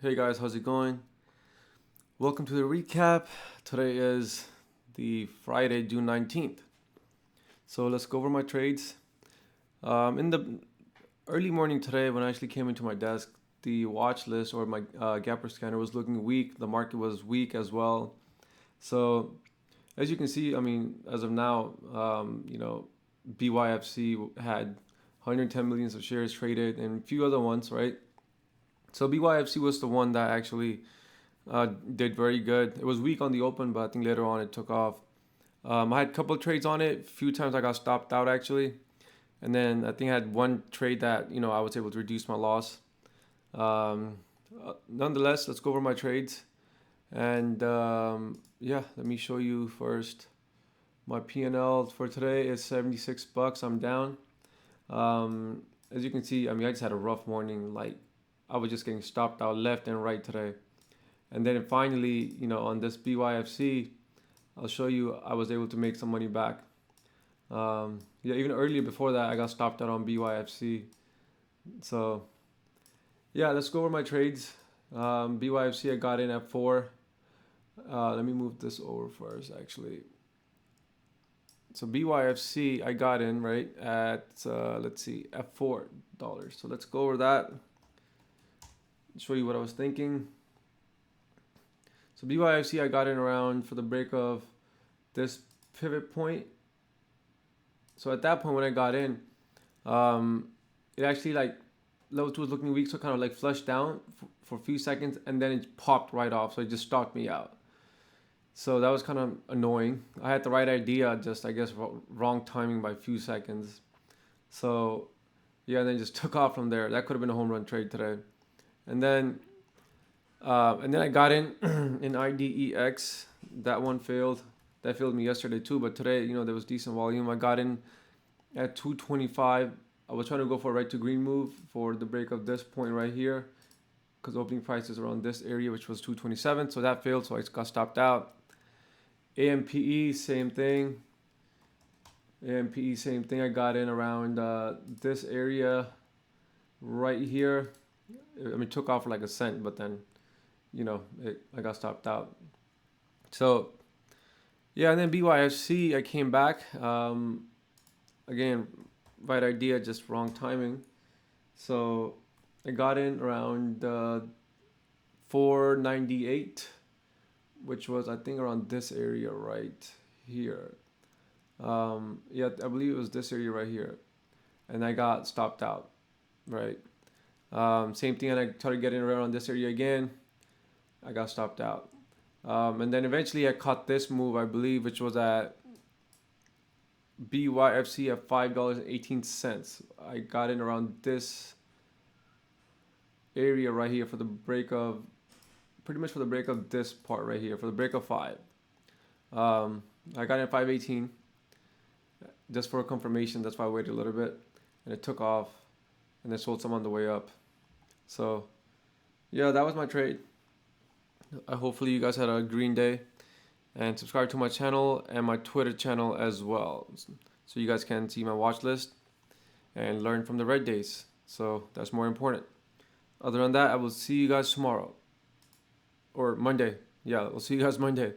Hey guys, how's it going? Welcome to the recap. Today is the Friday, June 19th. So let's go over my trades. In the early morning today, when I actually came into my desk, the watch list or my gapper scanner was looking weak. The market was weak as well. So as you can see, as of now, BYFC had 110 millions of shares traded and a few other ones, right? So BYFC was the one that actually did very good. It was weak on the open, but I think later on it took off. I had a couple of trades on it. A few times I got stopped out actually, and then I think I had one trade that I was able to reduce my loss. Nonetheless, let's go over my trades, and let me show you first. My P&L for today is $76. I'm down. As you can see, I just had a rough morning. Like I was just getting stopped out left and right today. And then finally, on this BYFC, I'll show you I was able to make some money back. Even earlier before that, I got stopped out on BYFC. So, let's go over my trades. BYFC, I got in at 4. Let me move this over first, actually. So BYFC, I got in, right, at, at $4. So let's go over that. Show you what I was thinking. So BYFC, I got in around for the break of this pivot point. So at that point when I got in, it actually level 2 was looking weak, so kind of flushed down for a few seconds, and then it popped right off. So it just stopped me out. So that was kind of annoying. I had the right idea, just I guess wrong timing by a few seconds. So and then just took off from there. That could have been a home run trade today. And then I got in in IDEX. That one failed. That failed me yesterday too. But today, there was decent volume. I got in at 225. I was trying to go for a right to green move for the break of this point right here, because opening price is around this area, which was 227. So that failed. So I got stopped out. AMPE, same thing. AMPE, same thing. I got in around this area right here. It took off for like a cent, but then, I got stopped out. So, and then BYFC, I came back. Again, right idea, just wrong timing. So, I got in around 498, which was, I think, around this area right here. I believe it was this area right here. And I got stopped out, right? Same thing, and I tried to get in around this area again. I got stopped out. And then eventually I caught this move, I believe, which was at BYFC at $5.18. I got in around this area right here for the break of, pretty much for the break of this part right here, for the break of 5. I got in at 5.18 just for a confirmation. That's why I waited a little bit, and it took off, and I sold some on the way up. So that was my trade. Hopefully you guys had a green day, and subscribe to my channel and my Twitter channel as well, so you guys can see my watch list and learn from the red days. So that's more important. Other than that, I will see you guys tomorrow or Monday. We'll see you guys Monday.